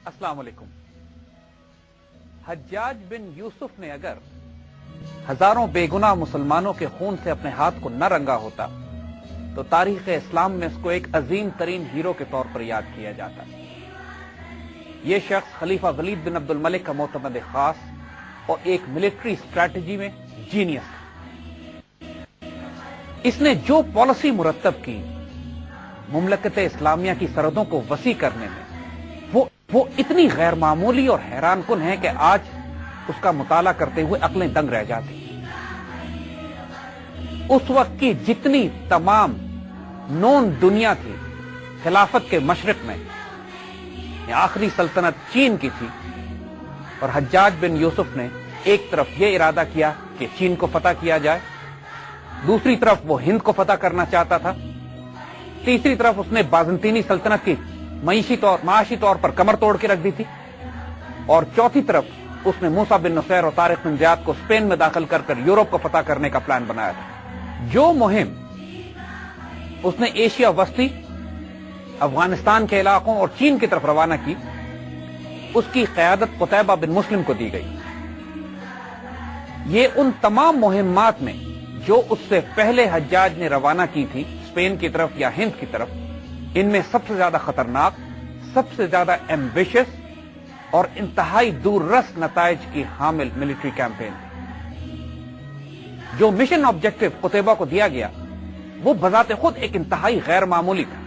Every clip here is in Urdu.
السلام علیکم۔ حجاج بن یوسف نے اگر ہزاروں بے گناہ مسلمانوں کے خون سے اپنے ہاتھ کو نہ رنگا ہوتا تو تاریخ اسلام میں اس کو ایک عظیم ترین ہیرو کے طور پر یاد کیا جاتا۔ یہ شخص خلیفہ ولید بن عبد الملک کا معتمد خاص اور ایک ملٹری اسٹریٹجی میں جینیس تھا۔ اس نے جو پالیسی مرتب کی مملکت اسلامیہ کی سرحدوں کو وسیع کرنے میں وہ اتنی غیر معمولی اور حیران کن ہے کہ آج اس کا مطالعہ کرتے ہوئے عقلیں دنگ رہ جاتی۔ اس وقت کی جتنی تمام نون دنیا تھی خلافت کے مشرق میں، آخری سلطنت چین کی تھی، اور حجاج بن یوسف نے ایک طرف یہ ارادہ کیا کہ چین کو فتح کیا جائے، دوسری طرف وہ ہند کو فتح کرنا چاہتا تھا، تیسری طرف اس نے بازنطینی سلطنت کی معاشی طور پر کمر توڑ کے رکھ دی تھی، اور چوتھی طرف اس نے موسیٰ بن نصیر اور طارق بن زیاد کو اسپین میں داخل کر یورپ کو فتح کرنے کا پلان بنایا تھا۔ جو مہم اس نے ایشیا وسطی، افغانستان کے علاقوں اور چین کی طرف روانہ کی، اس کی قیادت قتیبہ بن مسلم کو دی گئی۔ یہ ان تمام مہمات میں جو اس سے پہلے حجاج نے روانہ کی تھی اسپین کی طرف یا ہند کی طرف، ان میں سب سے زیادہ خطرناک، سب سے زیادہ ایمبیشس اور انتہائی دور رس نتائج کی حامل ملٹری کیمپین تھی۔ جو مشن آبجیکٹو قتیبہ کو دیا گیا وہ بذات خود ایک انتہائی غیر معمولی تھا،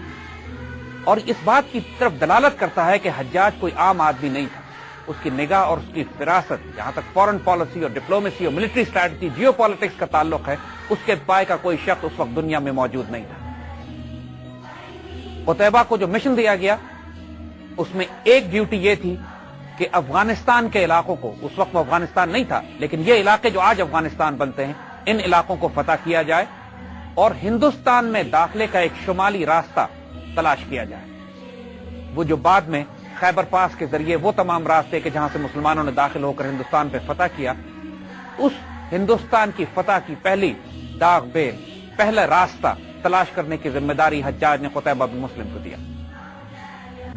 اور اس بات کی طرف دلالت کرتا ہے کہ حجاج کوئی عام آدمی نہیں تھا۔ اس کی نگاہ اور اس کی فراست، جہاں تک فورن پالیسی اور ڈپلومیسی اور ملٹری اسٹریٹجی، جیو پالیٹکس کا تعلق ہے، اس کے پائے کا کوئی شخص اس وقت دنیا میں موجود نہیں تھا۔ قتیبہ کو جو مشن دیا گیا اس میں ایک ڈیوٹی یہ تھی کہ افغانستان کے علاقوں کو، اس وقت وہ افغانستان نہیں تھا لیکن یہ علاقے جو آج افغانستان بنتے ہیں، ان علاقوں کو فتح کیا جائے اور ہندوستان میں داخلے کا ایک شمالی راستہ تلاش کیا جائے، وہ جو بعد میں خیبر پاس کے ذریعے وہ تمام راستے کہ جہاں سے مسلمانوں نے داخل ہو کر ہندوستان پہ فتح کیا، اس ہندوستان کی فتح کی پہلی داغ بیل، پہلا راستہ تلاش کرنے کی ذمہ داری حجاج نے قتیبہ بن مسلم کو دیا۔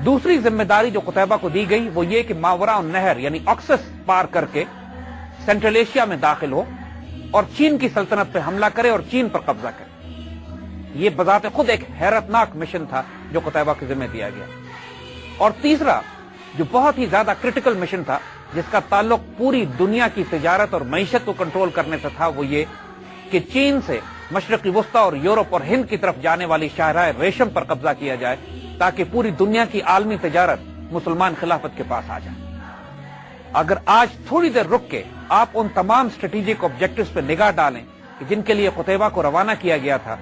دوسری ذمہ داری جو قتیبہ کو دی گئی وہ یہ کہ ماوراء النہر یعنی آکسس پار کر کے سینٹرل ایشیا میں داخل ہو اور چین کی سلطنت پہ حملہ کرے اور چین پر قبضہ کرے۔ یہ بذات خود ایک حیرتناک مشن تھا جو قتیبہ کے ذمہ دیا گیا۔ اور تیسرا جو بہت ہی زیادہ کرٹیکل مشن تھا، جس کا تعلق پوری دنیا کی تجارت اور معیشت کو کنٹرول کرنے سے تھا، وہ یہ کہ چین سے مشرقی وسطی اور یورپ اور ہند کی طرف جانے والی شاہراہ ریشم پر قبضہ کیا جائے تاکہ پوری دنیا کی عالمی تجارت مسلمان خلافت کے پاس آ جائے۔ اگر آج تھوڑی دیر رک کے آپ ان تمام اسٹریٹجک آبجیکٹوز پہ نگاہ ڈالیں کہ جن کے لیے قتیبہ کو روانہ کیا گیا تھا،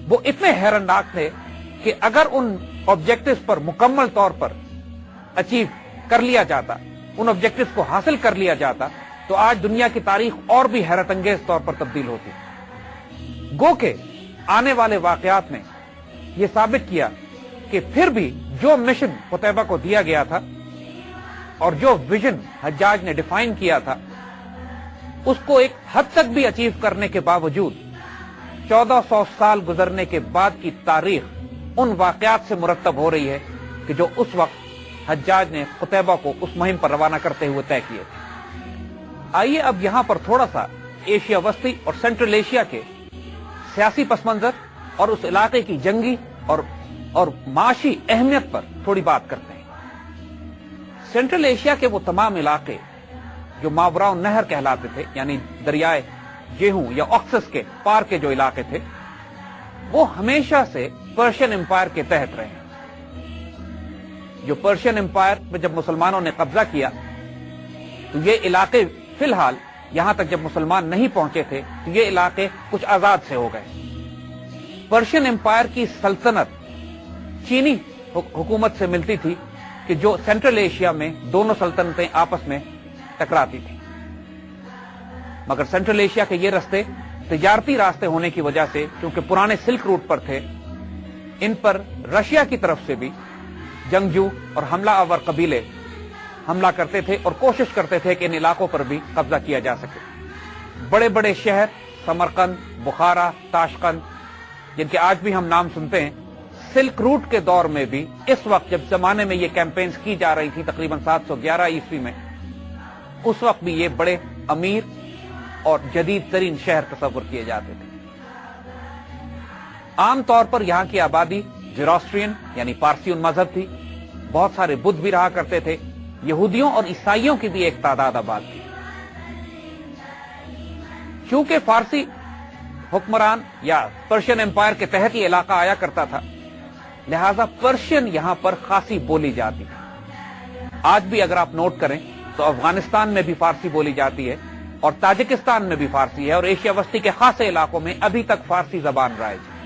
وہ اتنے حیرانناک تھے کہ اگر ان آبجیکٹوز پر مکمل طور پر اچیو کر لیا جاتا، ان آبجیکٹوز کو حاصل کر لیا جاتا، تو آج دنیا کی تاریخ اور بھی حیرت انگیز طور پر تبدیل ہوتی۔ گو کہ آنے والے واقعات نے یہ ثابت کیا کہ پھر بھی جو مشن قتیبہ کو دیا گیا تھا اور جو ویژن حجاج نے ڈیفائن کیا تھا، اس کو ایک حد تک بھی اچیو کرنے کے باوجود 1400 سال گزرنے کے بعد کی تاریخ ان واقعات سے مرتب ہو رہی ہے کہ جو اس وقت حجاج نے قتیبہ کو اس مہم پر روانہ کرتے ہوئے طے کیے تھے۔ آئیے اب یہاں پر تھوڑا سا ایشیا وسطی اور سینٹرل ایشیا کے سیاسی پس منظر اور اس علاقے کی جنگی اور معاشی اہمیت پر تھوڑی بات کرتے ہیں۔ سینٹرل ایشیا کے وہ تمام علاقے جو ماوراء النہر کہلاتے تھے، یعنی دریائے جیہوں یا آکسس کے پار کے جو علاقے تھے، وہ ہمیشہ سے پرشین امپائر کے تحت رہے ہیں۔ جو پرشین امپائر میں جب مسلمانوں نے قبضہ کیا تو یہ علاقے فی الحال یہاں تک جب مسلمان نہیں پہنچے تھے تو یہ علاقے کچھ آزاد سے ہو گئے۔ پرشین امپائر کی سلطنت چینی حکومت سے ملتی تھی کہ جو سینٹرل ایشیا میں دونوں سلطنتیں آپس میں ٹکراتی تھیں، مگر سینٹرل ایشیا کے یہ راستے تجارتی راستے ہونے کی وجہ سے، کیونکہ پرانے سلک روٹ پر تھے، ان پر رشیا کی طرف سے بھی جنگجو اور حملہ آور قبیلے حملہ کرتے تھے اور کوشش کرتے تھے کہ ان علاقوں پر بھی قبضہ کیا جا سکے۔ بڑے بڑے شہر سمرقند، بخارا، تاشقند، جن کے آج بھی ہم نام سنتے ہیں، سلک روٹ کے دور میں بھی اس وقت جب زمانے میں یہ کیمپینز کی جا رہی تھی تقریباً 711 عیسوی میں، اس وقت بھی یہ بڑے امیر اور جدید ترین شہر تصور کیے جاتے تھے۔ عام طور پر یہاں کی آبادی زیروسٹرین یعنی پارسیون مذہب تھی، بہت سارے بدھ بھی رہا کرتے تھے، یہودیوں اور عیسائیوں کی بھی ایک تعداد آباد تھی۔ چونکہ فارسی حکمران یا پرشین امپائر کے تحت یہ علاقہ آیا کرتا تھا، لہذا پرشین یہاں پر خاصی بولی جاتی تھی۔ آج بھی اگر آپ نوٹ کریں تو افغانستان میں بھی فارسی بولی جاتی ہے اور تاجکستان میں بھی فارسی ہے، اور ایشیا وسطی کے خاصے علاقوں میں ابھی تک فارسی زبان رائج ہے۔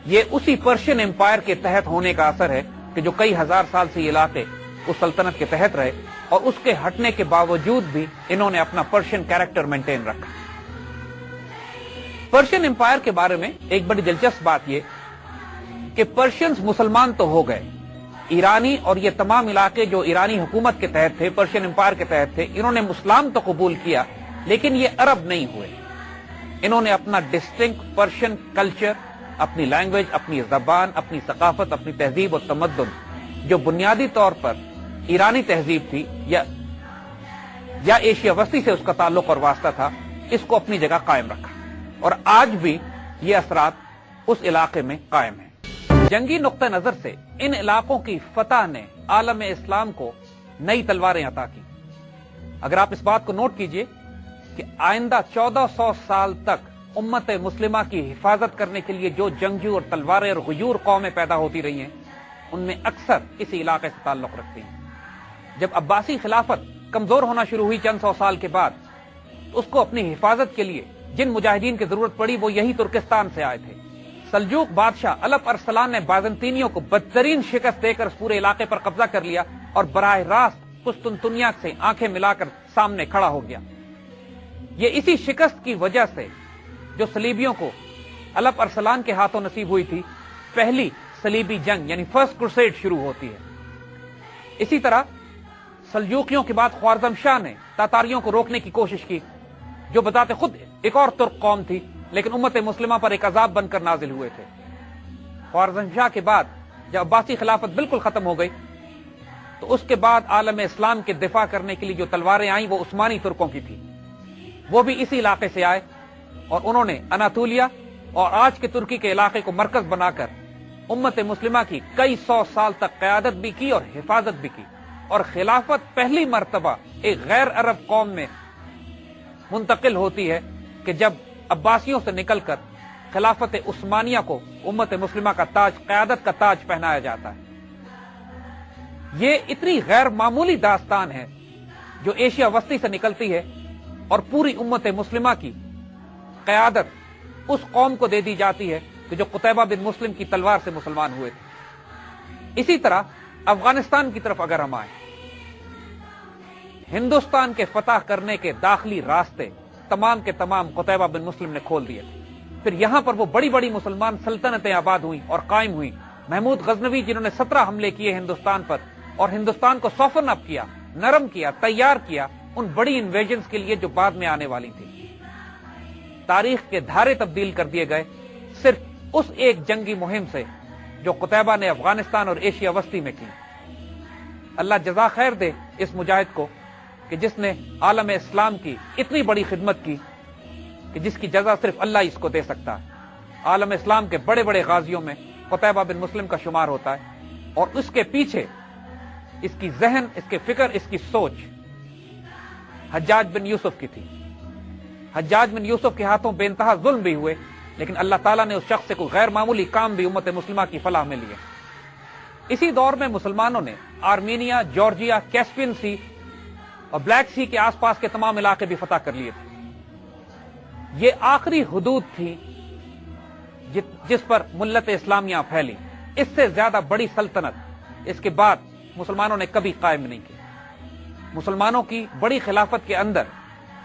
یہ اسی پرشین امپائر کے تحت ہونے کا اثر ہے کہ جو کئی ہزار سال سے یہ علاقے اس سلطنت کے تحت رہے، اور اس کے ہٹنے کے باوجود بھی انہوں نے اپنا پرشین کیریکٹر مینٹین رکھا۔ پرشین امپائر کے بارے میں ایک بڑی دلچسپ بات یہ کہ پرشینز مسلمان تو ہو گئے، ایرانی اور یہ تمام علاقے جو ایرانی حکومت کے تحت تھے، پرشین امپائر کے تحت تھے، انہوں نے اسلام تو قبول کیا، لیکن یہ عرب نہیں ہوئے۔ انہوں نے اپنا ڈسٹنکٹ پرشین کلچر، اپنی لینگویج، اپنی زبان، اپنی ثقافت، اپنی تہذیب و تمدن جو بنیادی طور پر ایرانی تہذیب تھی یا ایشیا وسطی سے اس کا تعلق اور واسطہ تھا، اس کو اپنی جگہ قائم رکھا، اور آج بھی یہ اثرات اس علاقے میں قائم ہیں۔ جنگی نقطہ نظر سے ان علاقوں کی فتح نے عالم اسلام کو نئی تلواریں عطا کی۔ اگر آپ اس بات کو نوٹ کیجئے کہ آئندہ 1400 سال تک امت مسلمہ کی حفاظت کرنے کے لیے جو جنگجو اور تلواریں اور غیور قومیں پیدا ہوتی رہی ہیں، ان میں اکثر اسی علاقے سے تعلق رکھتی ہیں۔ جب عباسی خلافت کمزور ہونا شروع ہوئی چند سو سال کے بعد، تو اس کو اپنی حفاظت کے لیے جن مجاہدین کی ضرورت پڑی وہ یہی ترکستان سے آئے تھے۔ سلجوق بادشاہ الپ ارسلان نے بازنطینیوں کو بدترین شکست دے کر اس پورے علاقے پر قبضہ کر لیا اور براہ راست قسطنطنیہ سے آنکھیں ملا کر سامنے کھڑا ہو گیا۔ یہ اسی شکست کی وجہ سے جو صلیبیوں کو الپ ارسلان کے ہاتھوں نصیب ہوئی تھی، پہلی صلیبی جنگ یعنی فرسٹ کروسیڈ شروع ہوتی ہے۔ اسی طرح سلجوقیوں کے بعد خوارزم شاہ نے تاتاریوں کو روکنے کی کوشش کی، جو بذات خود ایک اور ترک قوم تھی، لیکن امت مسلمہ پر ایک عذاب بن کر نازل ہوئے تھے۔ خوارزم شاہ کے بعد جب عباسی خلافت بالکل ختم ہو گئی، تو اس کے بعد عالم اسلام کے دفاع کرنے کے لیے جو تلواریں آئیں وہ عثمانی ترکوں کی تھی۔ وہ بھی اسی علاقے سے آئے اور انہوں نے اناطولیہ اور آج کے ترکی کے علاقے کو مرکز بنا کر امت مسلمہ کی کئی سو سال تک قیادت بھی کی اور حفاظت بھی کی، اور خلافت پہلی مرتبہ ایک غیر عرب قوم میں منتقل ہوتی ہے کہ جب عباسیوں سے نکل کر خلافت عثمانیہ کو امت مسلمہ کا تاج، قیادت کا تاج پہنایا جاتا ہے۔ یہ اتنی غیر معمولی داستان ہے جو ایشیا وسطی سے نکلتی ہے اور پوری امت مسلمہ کی قیادت اس قوم کو دے دی جاتی ہے کہ جو قتیبہ بن مسلم کی تلوار سے مسلمان ہوئے تھے۔ اسی طرح افغانستان کی طرف اگر ہم آئیں، ہندوستان کے فتح کرنے کے داخلی راستے تمام کے تمام قتیبہ بن مسلم نے کھول دیے تھے۔ پھر یہاں پر وہ بڑی بڑی مسلمان سلطنتیں آباد ہوئیں اور قائم ہوئیں۔ محمود غزنوی جنہوں نے 17 حملے کیے ہندوستان پر اور ہندوستان کو سافن اپ کیا، نرم کیا، تیار کیا ان بڑی انویژنز کے لیے جو بعد میں آنے والی تھی۔ تاریخ کے دھارے تبدیل کر دیے گئے صرف اس ایک جنگی مہم سے جو قتیبہ نے افغانستان اور ایشیا وسطی میں کی۔ اللہ جزا خیر دے اس مجاہد کو کہ جس نے عالم اسلام کی اتنی بڑی خدمت کی کہ جس کی جزا صرف اللہ ہی اس کو دے سکتا ہے۔ عالم اسلام کے بڑے بڑے غازیوں میں قتیبہ بن مسلم کا شمار ہوتا ہے، اور اس کے پیچھے اس کی ذہن، اس کے فکر، اس کی سوچ حجاج بن یوسف کی تھی۔ حجاج بن یوسف کے ہاتھوں بے انتہا ظلم بھی ہوئے، لیکن اللہ تعالیٰ نے اس شخص سے کوئی غیر معمولی کام بھی امت مسلمہ کی فلاح میں لیے۔ اسی دور میں مسلمانوں نے آرمینیا، جارجیا، کیسپین سی اور بلیک سی کے آس پاس کے تمام علاقے بھی فتح کر لیے تھے۔ یہ آخری حدود تھی جس پر ملت اسلامیہ پھیلی۔ اس سے زیادہ بڑی سلطنت اس کے بعد مسلمانوں نے کبھی قائم نہیں کی۔ مسلمانوں کی بڑی خلافت کے اندر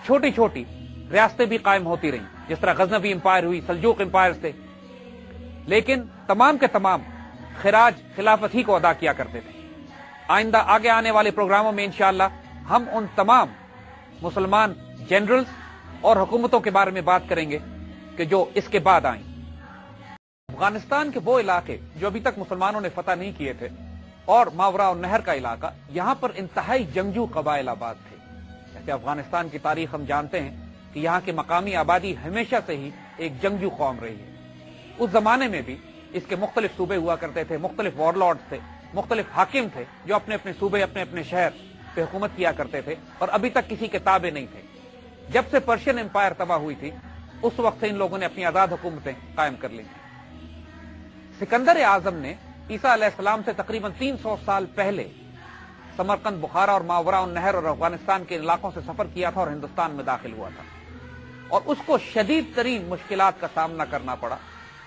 چھوٹی چھوٹی ریاستیں بھی قائم ہوتی رہیں، جس طرح غزنوی امپائر ہوئی، سلجوق امپائر سے، لیکن تمام کے تمام خراج خلافت ہی کو ادا کیا کرتے تھے۔ آئندہ آگے آنے والے پروگراموں میں انشاءاللہ ہم ان تمام مسلمان جنرلز اور حکومتوں کے بارے میں بات کریں گے کہ جو اس کے بعد آئیں۔ افغانستان کے وہ علاقے جو ابھی تک مسلمانوں نے فتح نہیں کیے تھے اور ماوراء النہر کا علاقہ، یہاں پر انتہائی جنگجو قبائل آباد تھے۔ جیسے افغانستان کی تاریخ ہم جانتے ہیں کہ یہاں کی مقامی آبادی ہمیشہ سے ہی ایک جنگجو قوم رہی ہے۔ اس زمانے میں بھی اس کے مختلف صوبے ہوا کرتے تھے، مختلف وارلارڈز تھے، مختلف حاکم تھے جو اپنے اپنے صوبے، اپنے اپنے شہر پہ حکومت کیا کرتے تھے اور ابھی تک کسی کے تابع نہیں تھے۔ جب سے پرشین امپائر تباہ ہوئی تھی اس وقت سے ان لوگوں نے اپنی آزاد حکومتیں قائم کر لی۔ سکندر اعظم نے عیسیٰ علیہ السلام سے تقریباً 300 سال پہلے سمرقند، بخارا اور ماوراء النہر اور افغانستان کے علاقوں سے سفر کیا تھا اور ہندوستان میں داخل ہوا تھا، اور اس کو شدید ترین مشکلات کا سامنا کرنا پڑا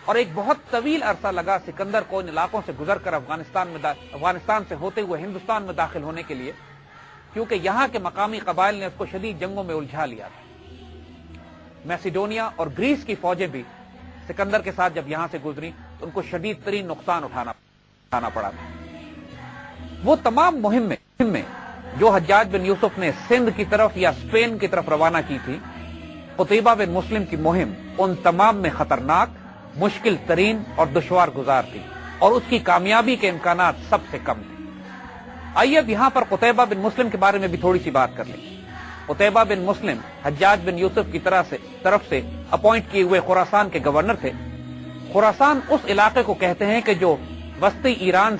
اور ایک بہت طویل عرصہ لگا سکندر کو ان علاقوں سے گزر کر افغانستان سے ہوتے ہوئے ہندوستان میں داخل ہونے کے لیے، کیونکہ یہاں کے مقامی قبائل نے اس کو شدید جنگوں میں الجھا لیا تھا۔ میسیڈونیا اور گریس کی فوجیں بھی سکندر کے ساتھ جب یہاں سے گزری تو ان کو شدید ترین نقصان اٹھانا پڑا تھا۔ وہ تمام مہمیں جو حجاج بن یوسف نے سندھ کی طرف یا اسپین کی طرف روانہ کی تھی، قتیبہ بن مسلم کی مہم ان تمام میں خطرناک، مشکل ترین اور دشوار گزار تھی اور اس کی کامیابی کے امکانات سب سے کم تھے۔ آئیے اب یہاں پر قتیبہ بن مسلم کے بارے میں بھی تھوڑی سی بات کر لیں۔ قتیبہ بن مسلم حجاج بن یوسف کی طرف سے اپوائنٹ کیے ہوئے خراسان کے گورنر تھے۔ خراسان اس علاقے کو کہتے ہیں کہ جو وسطی ایران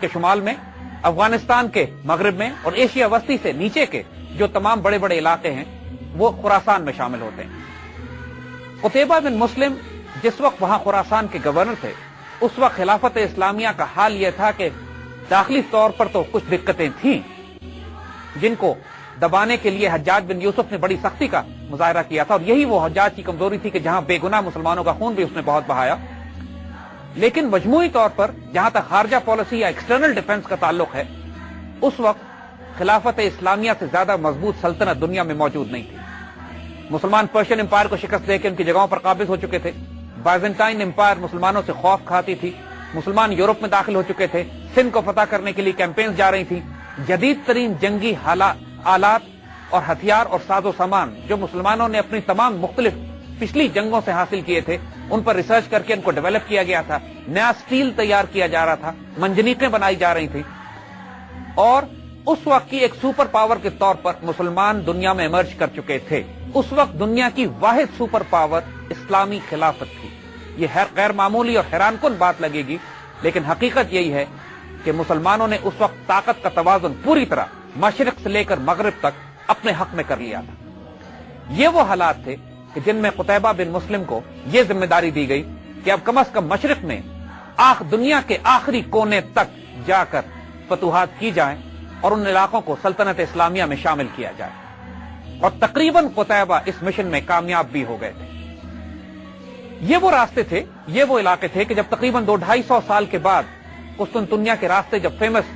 کے شمال میں، افغانستان کے مغرب میں اور ایشیا وسطی سے نیچے کے جو تمام بڑے بڑے علاقے ہیں وہ خراسان میں شامل ہوتے ہیں۔ قتیبہ بن مسلم جس وقت وہاں خراسان کے گورنر تھے اس وقت خلافت اسلامیہ کا حال یہ تھا کہ داخلی طور پر تو کچھ دقتیں تھیں جن کو دبانے کے لیے حجاج بن یوسف نے بڑی سختی کا مظاہرہ کیا تھا، اور یہی وہ حجاج کی کمزوری تھی کہ جہاں بے گناہ مسلمانوں کا خون بھی اس نے بہت بہایا۔ لیکن مجموعی طور پر جہاں تک خارجہ پالیسی یا ایکسٹرنل ڈیفنس کا تعلق ہے، اس وقت خلافت اسلامیہ سے زیادہ مضبوط سلطنت دنیا میں موجود نہیں تھی۔ مسلمان پرشین امپائر کو شکست دے کے ان کی جگہوں پر قابض ہو چکے تھے، بائزنٹائن امپائر مسلمانوں سے خوف کھاتی تھی، مسلمان یورپ میں داخل ہو چکے تھے، سندھ کو فتح کرنے کے لیے کیمپینز جا رہی تھیں، جدید ترین جنگی آلات اور ہتھیار اور ساز و سامان جو مسلمانوں نے اپنی تمام مختلف پچھلی جنگوں سے حاصل کیے تھے ان پر ریسرچ کر کے ان کو ڈیولپ کیا گیا تھا، نیا سٹیل تیار کیا جا رہا تھا، منجنیقیں بنائی جا رہی تھیں، اور اس وقت کی ایک سپر پاور کے طور پر مسلمان دنیا میں ایمرج کر چکے تھے۔ اس وقت دنیا کی واحد سپر پاور اسلامی خلافت تھی۔ یہ غیر معمولی اور حیران کن بات لگے گی، لیکن حقیقت یہی ہے کہ مسلمانوں نے اس وقت طاقت کا توازن پوری طرح مشرق سے لے کر مغرب تک اپنے حق میں کر لیا تھا۔ یہ وہ حالات تھے کہ جن میں قتیبہ بن مسلم کو یہ ذمہ داری دی گئی کہ اب کم از کم مشرق میں دنیا کے آخری کونے تک جا کر فتوحات کی جائیں اور ان علاقوں کو سلطنت اسلامیہ میں شامل کیا جائے، اور تقریباً قتیبہ اس مشن میں کامیاب بھی ہو گئے تھے۔ یہ وہ راستے تھے، یہ وہ علاقے تھے کہ جب تقریباً 200-250 سال کے بعد قسطنطنیہ کے راستے جب فیمس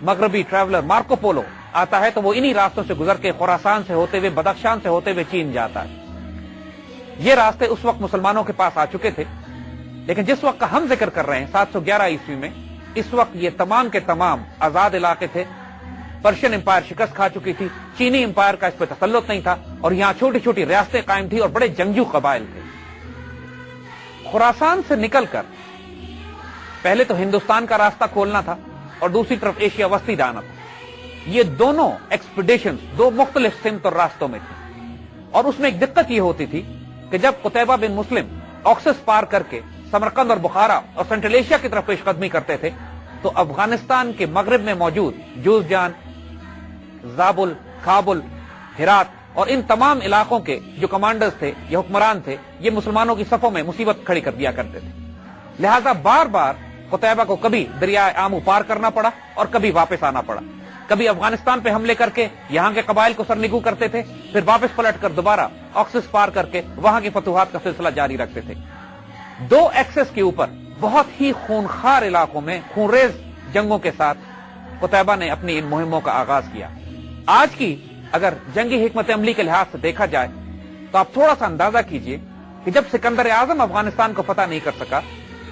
مغربی ٹریولر مارکو پولو آتا ہے تو وہ انہی راستوں سے گزر کے خراسان سے ہوتے ہوئے، بدخشان سے ہوتے ہوئے چین جاتا ہے۔ یہ راستے اس وقت مسلمانوں کے پاس آ چکے تھے، لیکن جس وقت کا ہم ذکر کر رہے ہیں 711 عیسوی میں، اس وقت یہ تمام کے تمام آزاد علاقے تھے۔ پرشین امپائر شکست کھا چکی تھی، چینی امپائر کا اس پہ تسلط نہیں تھا، اور یہاں چھوٹی چھوٹی ریاستیں قائم تھی اور بڑے جنگجو قبائل تھے۔ خراسان سے نکل کر پہلے تو ہندوستان کا راستہ کھولنا تھا اور دوسری طرف ایشیا وسطی جانا تھا۔ یہ دونوں ایکسپیڈیشن دو مختلف سمت اور راستوں میں تھی، اور اس میں ایک دقت یہ ہوتی تھی کہ جب قتیبہ بن مسلم آکسس پار کر کے سمرقند اور بخارا اور سینٹرل ایشیا کی طرف پیش قدمی کرتے تھے تو افغانستان کے مغرب میں موجود جوزجان، زابل، کابل، ہرات اور ان تمام علاقوں کے جو کمانڈرز تھے یا حکمران تھے، یہ مسلمانوں کی صفوں میں مصیبت کھڑی کر دیا کرتے تھے۔ لہذا بار بار قتیبہ کو کبھی دریائے آمو پار کرنا پڑا اور کبھی واپس آنا پڑا۔ کبھی افغانستان پہ حملے کر کے یہاں کے قبائل کو سرنگو کرتے تھے، پھر واپس پلٹ کر دوبارہ آکسس پار کر کے وہاں کی فتوحات کا سلسلہ جاری رکھتے تھے۔ دو ایکسس کے اوپر بہت ہی خونخوار علاقوں میں خونریز جنگوں کے ساتھ قتیبہ نے اپنی ان مہموں کا آغاز کیا۔ آج کی اگر جنگی حکمت عملی کے لحاظ سے دیکھا جائے تو آپ تھوڑا سا اندازہ کیجئے کہ جب سکندر اعظم افغانستان کو فتح نہیں کر سکا،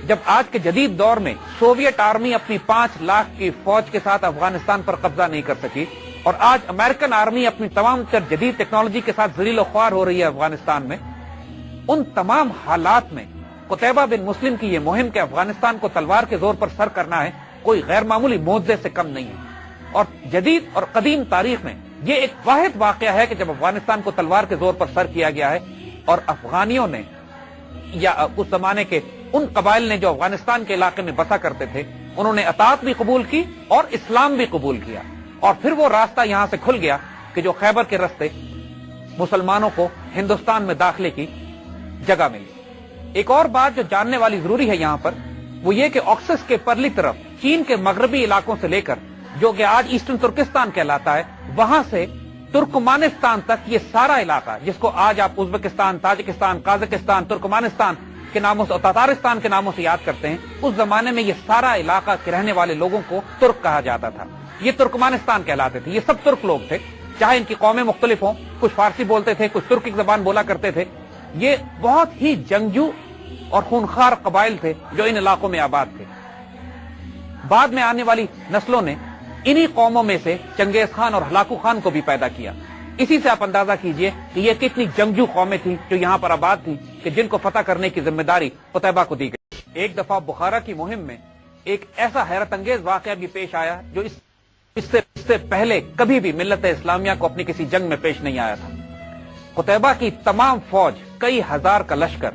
جب آج کے جدید دور میں سوویت آرمی اپنی 5 لاکھ کی فوج کے ساتھ افغانستان پر قبضہ نہیں کر سکی، اور آج امریکن آرمی اپنی تمام تر جدید ٹیکنالوجی کے ساتھ ذلیل و خوار ہو رہی ہے افغانستان میں، ان تمام حالات میں قتیبہ بن مسلم کی یہ مہم کہ افغانستان کو تلوار کے زور پر سر کرنا ہے کوئی غیر معمولی معجزے سے کم نہیں ہے، اور جدید اور قدیم تاریخ میں یہ ایک واحد واقعہ ہے کہ جب افغانستان کو تلوار کے زور پر سر کیا گیا ہے اور افغانیوں نے یا اس زمانے کے ان قبائل نے جو افغانستان کے علاقے میں بسا کرتے تھے انہوں نے اطاعت بھی قبول کی اور اسلام بھی قبول کیا، اور پھر وہ راستہ یہاں سے کھل گیا کہ جو خیبر کے راستے مسلمانوں کو ہندوستان میں داخلے کی جگہ ملی۔ ایک اور بات جو جاننے والی ضروری ہے یہاں پر وہ یہ کہ آکسس کے پرلی طرف چین کے مغربی علاقوں سے لے کر جو کہ آج ایسٹرن ترکستان کہلاتا ہے وہاں سے ترکمانستان تک یہ سارا علاقہ جس کو آج آپ ازبکستان، تاجکستان، قازقستان، ترکمانستان کے ناموں سے اور تاتارستان کے ناموں سے یاد کرتے ہیں، اس زمانے میں یہ سارا علاقہ کے رہنے والے لوگوں کو ترک کہا جاتا تھا، یہ ترکمانستان کہلاتے تھے، یہ سب ترک لوگ تھے، چاہے ان کی قومیں مختلف ہوں، کچھ فارسی بولتے تھے، کچھ ترکی زبان بولا کرتے تھے، یہ بہت ہی جنگجو اور خونخوار قبائل تھے جو ان علاقوں میں آباد تھے۔ بعد میں آنے والی نسلوں نے انہی قوموں میں سے چنگیز خان اور ہلاکو خان کو بھی پیدا کیا۔ اسی سے آپ اندازہ کیجئے کہ یہ کتنی جنگجو قومیں تھیں جو یہاں پر آباد تھیں کہ جن کو فتح کرنے کی ذمہ داری قتیبہ کو دی گئی۔ ایک دفعہ بخارا کی مہم میں ایک ایسا حیرت انگیز واقعہ بھی پیش آیا جو اس سے پہلے کبھی بھی ملت اسلامیہ کو اپنی کسی جنگ میں پیش نہیں آیا تھا۔ قتیبہ کی تمام فوج، کئی ہزار کا لشکر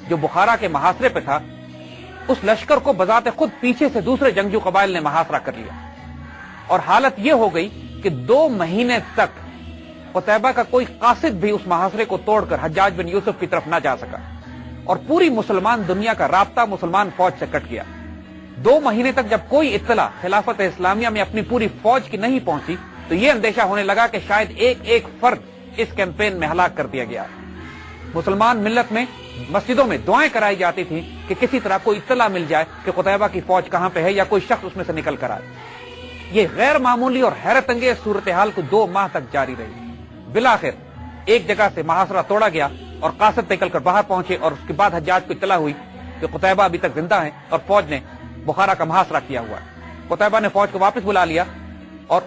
جو بخارا کے محاصرے پہ تھا، اس لشکر کو بذات خود پیچھے سے دوسرے جنگجو قبائل نے محاصرہ کر لیا، اور حالت یہ ہو گئی کہ 2 مہینے تک قتیبہ کا کوئی قاصد بھی اس محاصرے کو توڑ کر حجاج بن یوسف کی طرف نہ جا سکا، اور پوری مسلمان دنیا کا رابطہ مسلمان فوج سے کٹ گیا۔ 2 مہینے تک جب کوئی اطلاع خلافت اسلامیہ میں اپنی پوری فوج کی نہیں پہنچی تو یہ اندیشہ ہونے لگا کہ شاید ایک فرد اس کیمپین میں ہلاک کر دیا گیا۔ مسلمان ملت میں مسجدوں میں دعائیں کرائی جاتی تھیں کہ کسی طرح کوئی اطلاع مل جائے کہ قتیبہ کی فوج کہاں پہ ہے یا کوئی شخص اس میں سے نکل کر آئے۔ یہ غیر معمولی اور حیرت انگیز صورتحال کو 2 ماہ تک جاری رہی۔ بالآخر ایک جگہ سے محاصرہ توڑا گیا اور قاصد نکل کر باہر پہنچے، اور اس کے بعد حجاج کو اطلاع ہوئی کہ قتیبہ ابھی تک زندہ ہیں اور فوج نے بخارا کا محاصرہ کیا ہوا ہے۔ قتیبہ نے فوج کو واپس بلا لیا، اور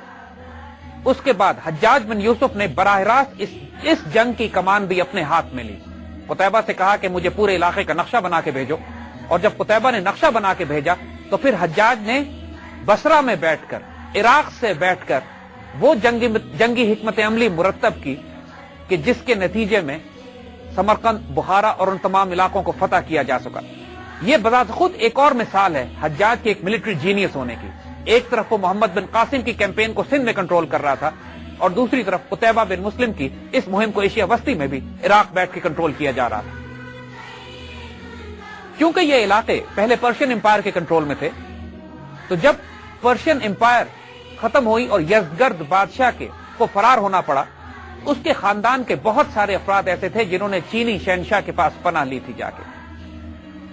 اس کے بعد حجاج بن یوسف نے براہ راست اس جنگ کی کمان بھی اپنے ہاتھ میں لی۔ قتیبہ سے کہا کہ مجھے پورے علاقے کا نقشہ بنا کے بھیجو، اور جب قتیبہ نے نقشہ بنا کے بھیجا تو پھر حجاج نے بصرہ میں بیٹھ کر، عراق سے بیٹھ کر وہ جنگی حکمت عملی مرتب کی کہ جس کے نتیجے میں سمرقند، بخارا اور ان تمام علاقوں کو فتح کیا جا سکا۔ یہ بذات خود ایک اور مثال ہے حجاج کے ایک ملٹری جینیس ہونے کی۔ ایک طرف وہ محمد بن قاسم کی کیمپین کو سندھ میں کنٹرول کر رہا تھا، اور دوسری طرف قتیبہ بن مسلم کی اس مہم کو ایشیا وسطی میں بھی عراق بیٹھ کے کنٹرول کیا جا رہا تھا۔ کیونکہ یہ علاقے پہلے پرشین امپائر کے کنٹرول میں تھے، تو جب پرشین امپائر ختم ہوئی اور یزدگرد بادشاہ کو فرار ہونا پڑا، اس کے خاندان کے بہت سارے افراد ایسے تھے جنہوں نے چینی شہنشاہ کے پاس پناہ لی تھی جا کے،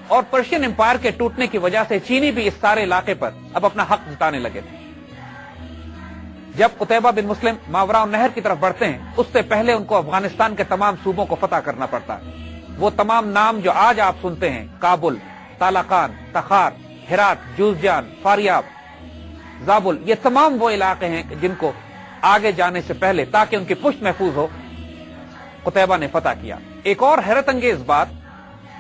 اور پرشین امپائر کے ٹوٹنے کی وجہ سے چینی بھی اس سارے علاقے پر اب اپنا حق جتانے لگے تھے۔ جب قتیبہ بن مسلم ماوراء النہر کی طرف بڑھتے ہیں اس سے پہلے ان کو افغانستان کے تمام صوبوں کو فتح کرنا پڑتا ہے۔ وہ تمام نام جو آج آپ سنتے ہیں، کابل، تالاقان، تخار، ہرات، جوزجان، فاریاب، زابل، یہ تمام وہ علاقے ہیں جن کو آگے جانے سے پہلے تاکہ ان کی پشت محفوظ ہو قتیبہ نے فتح کیا۔ ایک اور حیرت انگیز بات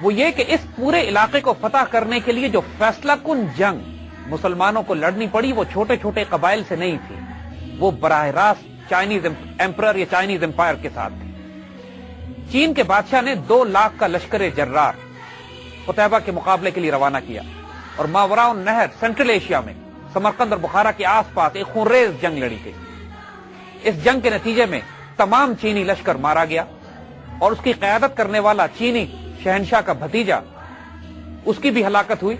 وہ یہ کہ اس پورے علاقے کو فتح کرنے کے لیے جو فیصلہ کن جنگ مسلمانوں کو لڑنی پڑی وہ چھوٹے چھوٹے قبائل سے نہیں تھی، وہ براہ راست چائنیز ایمپرر یا چائنیز امپائر کے ساتھ تھی۔ چین کے بادشاہ نے 2 لاکھ کا لشکر جرار قتیبہ کے مقابلے کے لیے روانہ کیا، اور ماوراء النہر سینٹرل ایشیا میں سمرقند اور بخارا کے آس پاس ایک خونریز جنگ لڑی گئی۔ اس جنگ کے نتیجے میں تمام چینی لشکر مارا گیا، اور اس کی قیادت کرنے والا چینی شہنشاہ کا بھتیجا، اس کی بھی ہلاکت ہوئی،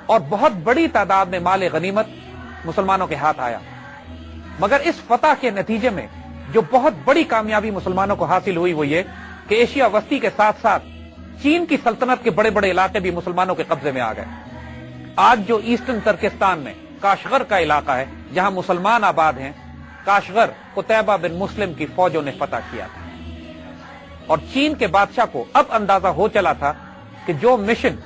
اور بہت بڑی تعداد میں مال غنیمت مسلمانوں کے ہاتھ آیا۔ مگر اس فتح کے نتیجے میں جو بہت بڑی کامیابی مسلمانوں کو حاصل ہوئی وہ یہ کہ ایشیا وسطی کے ساتھ ساتھ چین کی سلطنت کے بڑے بڑے علاقے بھی مسلمانوں کے قبضے میں آ گئے۔ آج جو ایسٹرن ترکستان میں کاشغر کا علاقہ ہے جہاں مسلمان آباد ہیں، کاشغر قتیبہ بن مسلم کی فوجوں نے فتح کیا تھا، اور چین کے بادشاہ کو اب اندازہ ہو چلا تھا کہ جو مشن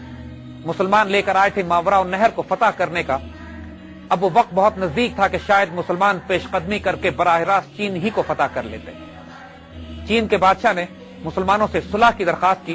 مسلمان لے کر آئے تھے ماوراء النہر کو فتح کرنے کا، اب وہ وقت بہت نزدیک تھا کہ شاید مسلمان پیش قدمی کر کے براہ راست چین ہی کو فتح کر لیتے۔ چین کے بادشاہ نے مسلمانوں سے صلح کی درخواست کی،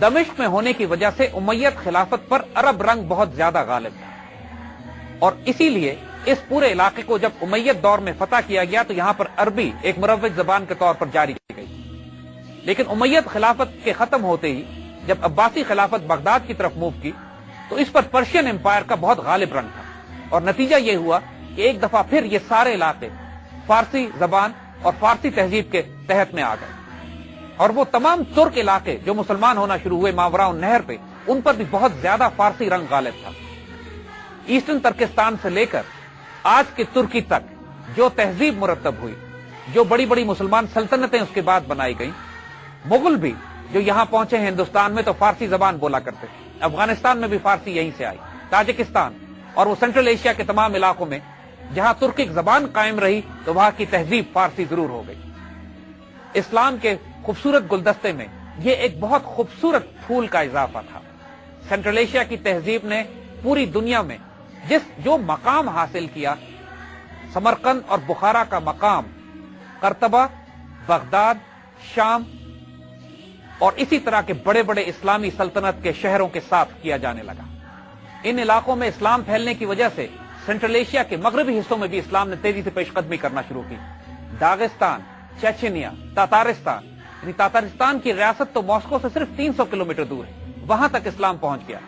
دمشق میں ہونے کی وجہ سے امیت خلافت پر عرب رنگ بہت زیادہ غالب تھا، اور اسی لیے اس پورے علاقے کو جب امیت دور میں فتح کیا گیا تو یہاں پر عربی ایک مروج زبان کے طور پر جاری کی گئی۔ لیکن امیت خلافت کے ختم ہوتے ہی جب عباسی خلافت بغداد کی طرف موو کی تو اس پر پرشین امپائر کا بہت غالب رنگ تھا، اور نتیجہ یہ ہوا کہ ایک دفعہ پھر یہ سارے علاقے فارسی زبان اور فارسی تہذیب کے تحت میں آ گئے، اور وہ تمام ترک علاقے جو مسلمان ہونا شروع ہوئے ماوراء النہر پہ، ان پر بھی بہت زیادہ فارسی رنگ غالب تھا۔ ایسٹرن ترکستان سے لے کر آج کی ترکی تک جو تہذیب مرتب ہوئی، جو بڑی بڑی مسلمان سلطنتیں اس کے بعد بنائی گئیں، مغل بھی جو یہاں پہنچے ہیں ہندوستان میں تو فارسی زبان بولا کرتے تھے، افغانستان میں بھی فارسی یہیں سے آئی، تاجکستان اور وہ سینٹرل ایشیا کے تمام علاقوں میں جہاں ترکک زبان قائم رہی تو وہاں کی تہذیب فارسی ضرور ہو گئی۔ اسلام کے خوبصورت گلدستے میں یہ ایک بہت خوبصورت پھول کا اضافہ تھا۔ سینٹرل ایشیا کی تہذیب نے پوری دنیا میں جو مقام حاصل کیا، سمرقند اور بخارا کا مقام قرطبہ، بغداد، شام اور اسی طرح کے بڑے بڑے اسلامی سلطنت کے شہروں کے ساتھ کیا جانے لگا۔ ان علاقوں میں اسلام پھیلنے کی وجہ سے سینٹرل ایشیا کے مغربی حصوں میں بھی اسلام نے تیزی سے پیش قدمی کرنا شروع کی۔ داغستان، چیچنیا، تاتارستان، یعنی تاتارستان کی ریاست تو ماسکو سے صرف 300 کلومیٹر دور ہے، وہاں تک اسلام پہنچ گیا۔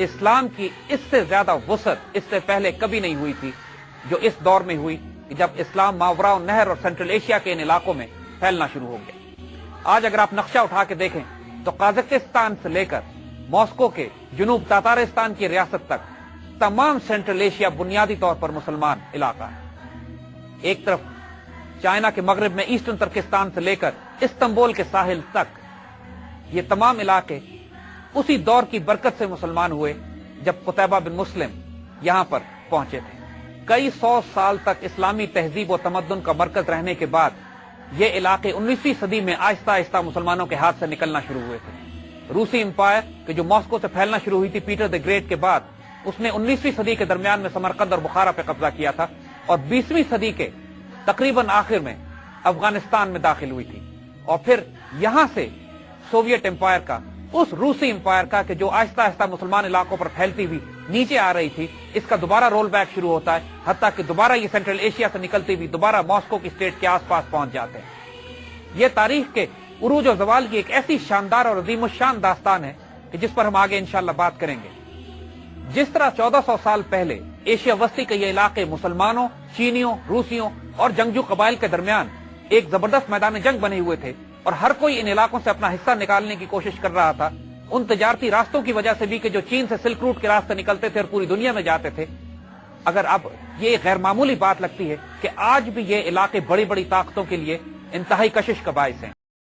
اسلام کی اس سے زیادہ وسعت اس سے پہلے کبھی نہیں ہوئی تھی جو اس دور میں ہوئی کہ جب اسلام ماوراء النہر اور سینٹرل ایشیا کے ان علاقوں میں پھیلنا شروع ہو گیا۔ آج اگر آپ نقشہ اٹھا کے دیکھیں تو قازقستان سے لے کر ماسکو کے جنوب تاتارستان کی ریاست تک تمام سینٹرل ایشیا بنیادی طور پر مسلمان علاقہ ہے۔ ایک طرف چائنا کے مغرب میں ایسٹرن ترکستان سے لے کر استنبول کے ساحل تک یہ تمام علاقے اسی دور کی برکت سے مسلمان ہوئے جب قتیبہ بن مسلم یہاں پر پہنچے تھے۔ کئی سو سال تک اسلامی تہذیب و تمدن کا مرکز رہنے کے بعد یہ علاقے 19ویں صدی میں آہستہ آہستہ مسلمانوں کے ہاتھ سے نکلنا شروع ہوئے تھے۔ روسی امپائر کہ جو ماسکو سے پھیلنا شروع ہوئی تھی پیٹر دی گریٹ کے بعد، اس نے 19ویں صدی کے درمیان میں سمرقند اور بخارا پہ قبضہ کیا تھا، اور 20ویں صدی کے تقریباً آخر میں افغانستان میں داخل ہوئی تھی، اور پھر یہاں سے سوویت امپائر کا، اس روسی امپائر کا کہ جو آہستہ آہستہ مسلمان علاقوں پر پھیلتی ہوئی نیچے آ رہی تھی، اس کا دوبارہ رول بیک شروع ہوتا ہے، حتیٰ کہ دوبارہ یہ سینٹرل ایشیا سے نکلتی ہوئی دوبارہ ماسکو کی اسٹیٹ کے آس پاس پہنچ جاتے ہیں۔ یہ تاریخ کے عروج و زوال کی ایک ایسی شاندار اور عظیم الشان داستان ہے کہ جس پر ہم آگے انشاءاللہ بات کریں گے۔ جس طرح 1400 سال پہلے ایشیا وسطی کے یہ علاقے مسلمانوں، چینیوں، روسیوں اور جنگجو قبائل کے درمیان ایک زبردست میدان جنگ بنے ہوئے تھے، اور ہر کوئی ان علاقوں سے اپنا حصہ نکالنے کی کوشش کر رہا تھا، ان تجارتی راستوں کی وجہ سے بھی کہ جو چین سے سلک روٹ کے راستے نکلتے تھے اور پوری دنیا میں جاتے تھے۔ اگر اب یہ غیر معمولی بات لگتی ہے کہ آج بھی یہ علاقے بڑی بڑی طاقتوں کے لیے انتہائی کشش کا باعث ہیں،